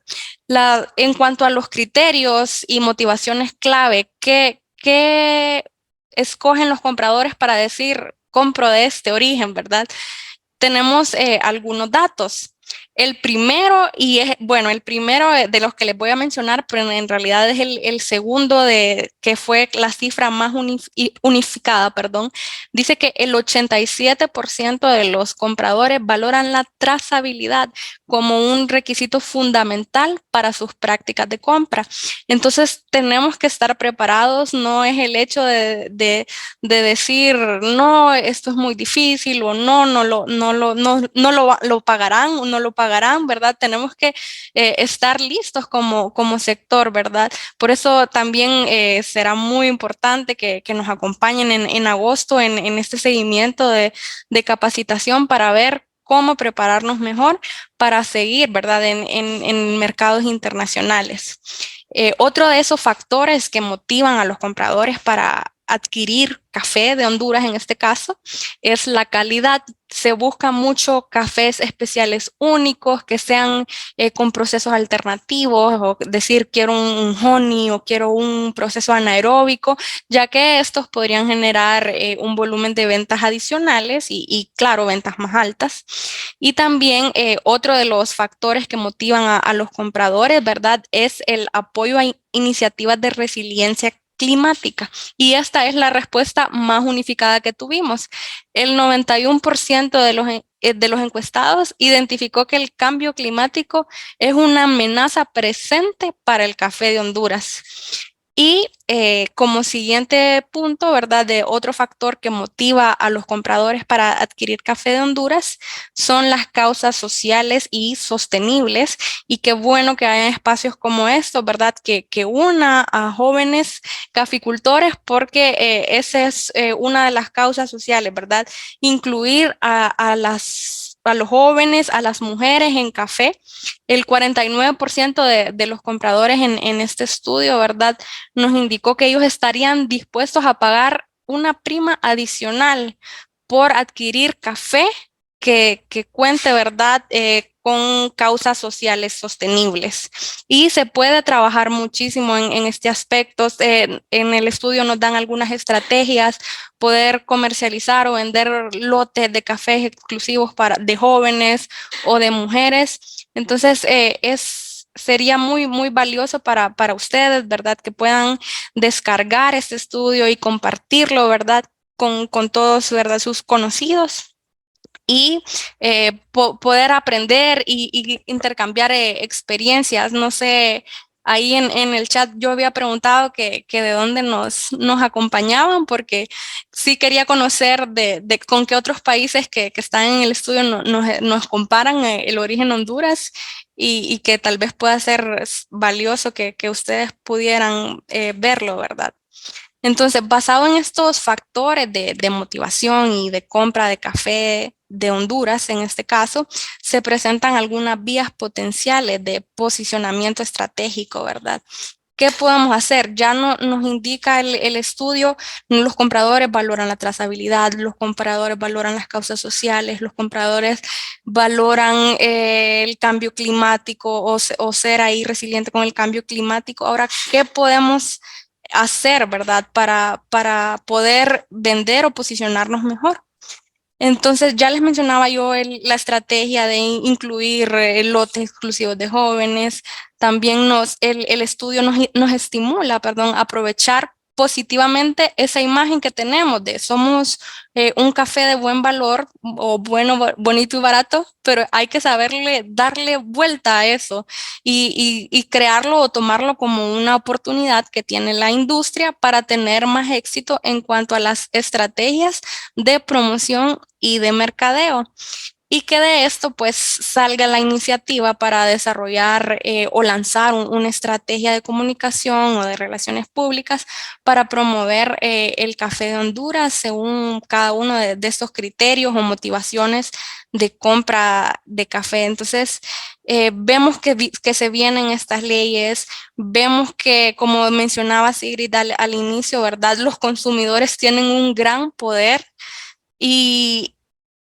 En cuanto a los criterios y motivaciones clave, ¿qué escogen los compradores para decir compro de este origen, ¿verdad? Tenemos algunos datos. El primero, el primero de los que les voy a mencionar, pero en realidad es el segundo que fue la cifra más unificada, perdón, dice que el 87% de los compradores valoran la trazabilidad como un requisito fundamental para sus prácticas de compra. Entonces tenemos que estar preparados, no es el hecho de decir, no, esto es muy difícil o no lo pagarán o no lo pagarán, ¿verdad? Tenemos que estar listos como sector, ¿verdad? Por eso también será muy importante que nos acompañen en agosto en este seguimiento de capacitación para ver cómo prepararnos mejor para seguir, ¿verdad? En mercados internacionales. Otro de esos factores que motivan a los compradores para adquirir café de Honduras, en este caso, es la calidad. Se busca mucho cafés especiales únicos que sean con procesos alternativos, o decir quiero un honey o quiero un proceso anaeróbico, ya que estos podrían generar un volumen de ventas adicionales y claro, ventas más altas. Y también otro de los factores que motivan a los compradores, ¿verdad? Es el apoyo a iniciativas de resiliencia climática. Y esta es la respuesta más unificada que tuvimos. El 91% de los encuestados identificó que el cambio climático es una amenaza presente para el café de Honduras. Y como siguiente punto, ¿verdad? De otro factor que motiva a los compradores para adquirir café de Honduras son las causas sociales y sostenibles. Y qué bueno que haya espacios como estos, ¿verdad? Que una a jóvenes caficultores, porque esa es una de las causas sociales, ¿verdad? Incluir a los jóvenes, a las mujeres en café. El 49% de los compradores en este estudio, ¿verdad? Nos indicó que ellos estarían dispuestos a pagar una prima adicional por adquirir café que cuente, ¿verdad? Con causas sociales sostenibles. Y se puede trabajar muchísimo en este aspecto. En el estudio nos dan algunas estrategias, poder comercializar o vender lotes de cafés exclusivos de jóvenes o de mujeres. Entonces, sería muy, muy valioso para ustedes, ¿verdad? Que puedan descargar este estudio y compartirlo, ¿verdad? Con todos, ¿verdad? Sus conocidos y poder aprender y intercambiar experiencias. No sé, ahí en el chat yo había preguntado que de dónde nos acompañaban, porque sí quería conocer de con qué otros países que están en el estudio nos comparan el origen Honduras y que tal vez pueda ser valioso que ustedes pudieran verlo, ¿verdad? Entonces, basado en estos factores de motivación y de compra de café de Honduras, en este caso, se presentan algunas vías potenciales de posicionamiento estratégico, ¿verdad? ¿Qué podemos hacer? Ya nos indica el estudio, los compradores valoran la trazabilidad, los compradores valoran las causas sociales, los compradores valoran el cambio climático o ser ahí resiliente con el cambio climático. Ahora, ¿qué podemos hacer, ¿verdad? Para poder vender o posicionarnos mejor. Entonces, ya les mencionaba yo la estrategia de incluir lotes exclusivos de jóvenes. También el estudio nos estimula, perdón, aprovechar positivamente esa imagen que tenemos de somos un café de buen valor o bueno, bonito y barato, pero hay que saberle darle vuelta a eso y crearlo o tomarlo como una oportunidad que tiene la industria para tener más éxito en cuanto a las estrategias de promoción y de mercadeo. Y que de esto pues salga la iniciativa para desarrollar o lanzar una estrategia de comunicación o de relaciones públicas para promover el café de Honduras según cada uno de estos criterios o motivaciones de compra de café. Entonces, vemos que se vienen estas leyes, vemos que, como mencionaba Sigrid al inicio, ¿verdad? Los consumidores tienen un gran poder y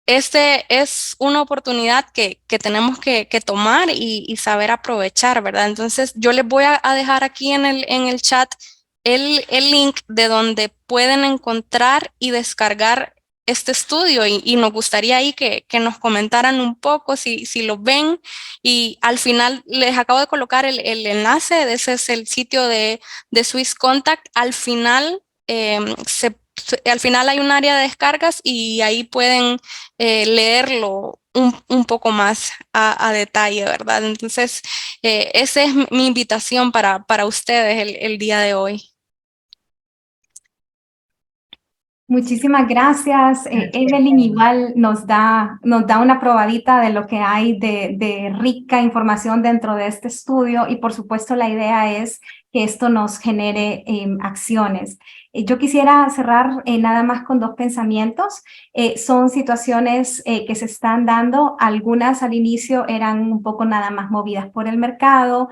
este es una oportunidad que tenemos que tomar y saber aprovechar, ¿verdad? Entonces, yo les voy a dejar aquí en el chat el link de donde pueden encontrar y descargar este estudio y nos gustaría ahí que nos comentaran un poco si lo ven y al final les acabo de colocar el enlace, ese es el sitio de Swiss Contact, al final al final hay un área de descargas y ahí pueden leerlo un poco más a detalle, ¿verdad? Entonces, esa es mi invitación para ustedes el día de hoy. Muchísimas gracias. Evelyn igual nos da una probadita de lo que hay de rica información dentro de este estudio y por supuesto la idea es que esto nos genere acciones. Yo quisiera cerrar nada más con dos pensamientos. Son situaciones que se están dando, algunas al inicio eran un poco nada más movidas por el mercado,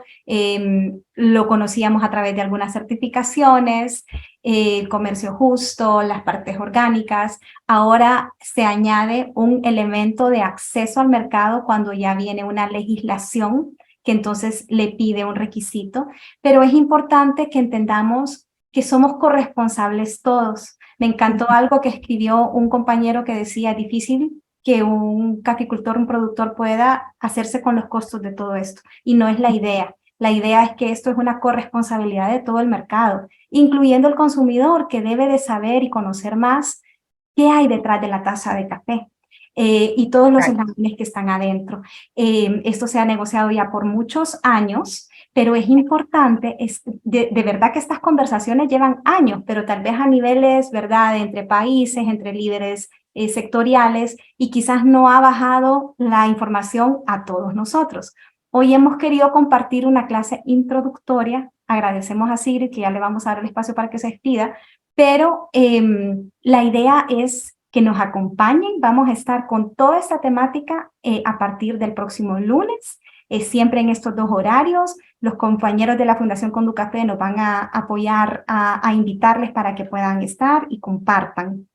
lo conocíamos a través de algunas certificaciones, el comercio justo, las partes orgánicas. Ahora se añade un elemento de acceso al mercado cuando ya viene una legislación que entonces le pide un requisito, pero es importante que entendamos que somos corresponsables todos. Me encantó algo que escribió un compañero que decía, difícil que un caficultor, un productor pueda hacerse con los costos de todo esto, y no es la idea. La idea es que esto es una corresponsabilidad de todo el mercado, incluyendo el consumidor, que debe de saber y conocer más qué hay detrás de la taza de café. Y todos los eslabones que están adentro. Esto se ha negociado ya por muchos años, pero es importante, de verdad que estas conversaciones llevan años, pero tal vez a niveles, ¿verdad?, entre países, entre líderes sectoriales, y quizás no ha bajado la información a todos nosotros. Hoy hemos querido compartir una clase introductoria. Agradecemos a Sigrid, que ya le vamos a dar el espacio para que se despida, pero la idea es que nos acompañen. Vamos a estar con toda esta temática a partir del próximo lunes, siempre en estos 2 horarios. Los compañeros de la Fundación Conducafé nos van a apoyar a invitarles para que puedan estar y compartan,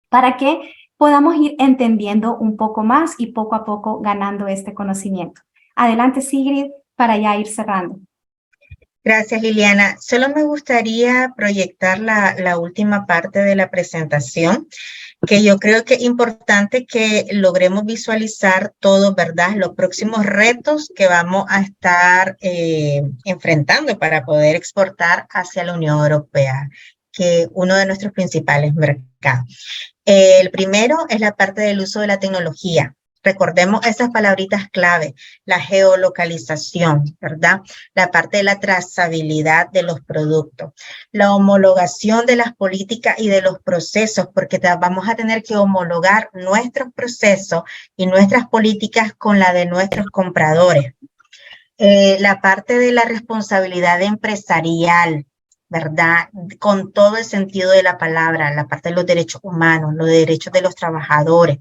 para que podamos ir entendiendo un poco más y poco a poco ganando este conocimiento. Adelante, Sigrid, para ya ir cerrando. Gracias, Liliana. Solo me gustaría proyectar la última parte de la presentación, que yo creo que es importante que logremos visualizar todos, ¿verdad?, los próximos retos que vamos a estar enfrentando para poder exportar hacia la Unión Europea, que es uno de nuestros principales mercados. El primero es la parte del uso de la tecnología. Recordemos esas palabritas clave, la geolocalización, ¿verdad? La parte de la trazabilidad de los productos, la homologación de las políticas y de los procesos, porque vamos a tener que homologar nuestros procesos y nuestras políticas con la de nuestros compradores. La parte de la responsabilidad empresarial, ¿verdad? Con todo el sentido de la palabra, la parte de los derechos humanos, los derechos de los trabajadores.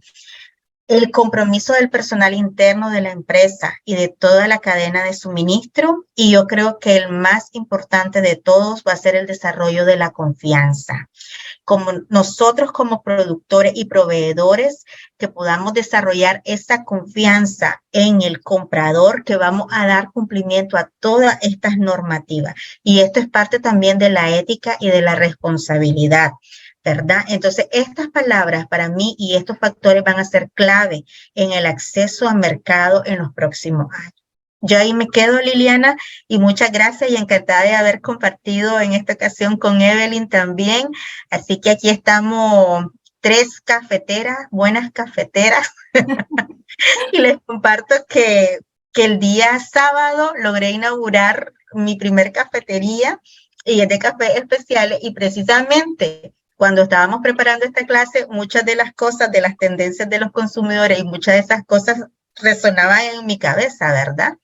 El compromiso del personal interno de la empresa y de toda la cadena de suministro, y yo creo que el más importante de todos va a ser el desarrollo de la confianza. Como nosotros como productores y proveedores, que podamos desarrollar esa confianza en el comprador, que vamos a dar cumplimiento a todas estas normativas. Y esto es parte también de la ética y de la responsabilidad, ¿verdad? Entonces, estas palabras para mí y estos factores van a ser clave en el acceso al mercado en los próximos años. Yo ahí me quedo, Liliana, y muchas gracias y encantada de haber compartido en esta ocasión con Evelyn también. Así que aquí estamos 3 cafeteras, buenas cafeteras, y les comparto que el día sábado logré inaugurar mi primer cafetería y es de café especiales, y precisamente cuando estábamos preparando esta clase, muchas de las cosas, de las tendencias de los consumidores y muchas de esas cosas resonaban en mi cabeza, ¿verdad?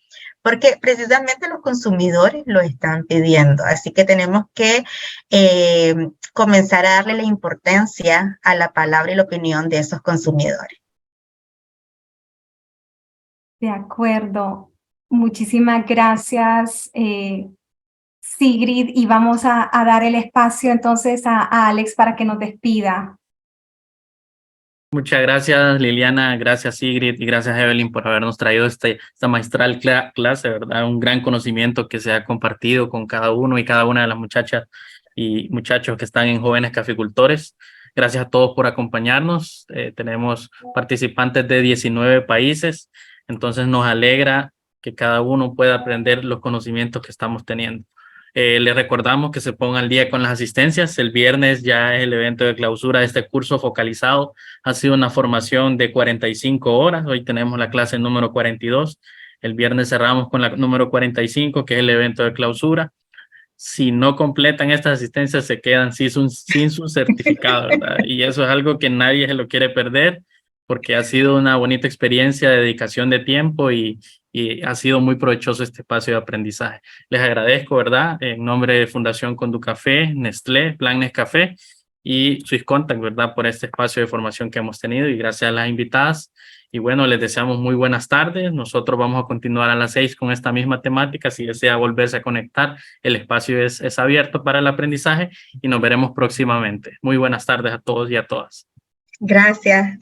Porque precisamente los consumidores lo están pidiendo. Así que tenemos que comenzar a darle la importancia a la palabra y la opinión de esos consumidores. De acuerdo. Muchísimas gracias, Sigrid, y vamos a dar el espacio entonces a Alex para que nos despida. Muchas gracias, Liliana, gracias, Sigrid, y gracias, Evelyn, por habernos traído esta magistral clase, ¿verdad? Un gran conocimiento que se ha compartido con cada uno y cada una de las muchachas y muchachos que están en Jóvenes Caficultores. Gracias a todos por acompañarnos. Tenemos participantes de 19 países, entonces nos alegra que cada uno pueda aprender los conocimientos que estamos teniendo. Les recordamos que se pongan al día con las asistencias. El viernes ya es el evento de clausura de este curso focalizado. Ha sido una formación de 45 horas. Hoy tenemos la clase número 42. El viernes cerramos con la número 45, que es el evento de clausura. Si no completan estas asistencias, se quedan sin su certificado, ¿verdad? Y eso es algo que nadie se lo quiere perder, porque ha sido una bonita experiencia de dedicación de tiempo y ha sido muy provechoso este espacio de aprendizaje. Les agradezco, ¿verdad? En nombre de Fundación Conducafé, Nestlé, Plan Nescafé y Swisscontact, ¿verdad? Por este espacio de formación que hemos tenido, y gracias a las invitadas. Y bueno, les deseamos muy buenas tardes. Nosotros vamos a continuar a las 6 con esta misma temática. Si desea volverse a conectar, el espacio es abierto para el aprendizaje y nos veremos próximamente. Muy buenas tardes a todos y a todas. Gracias.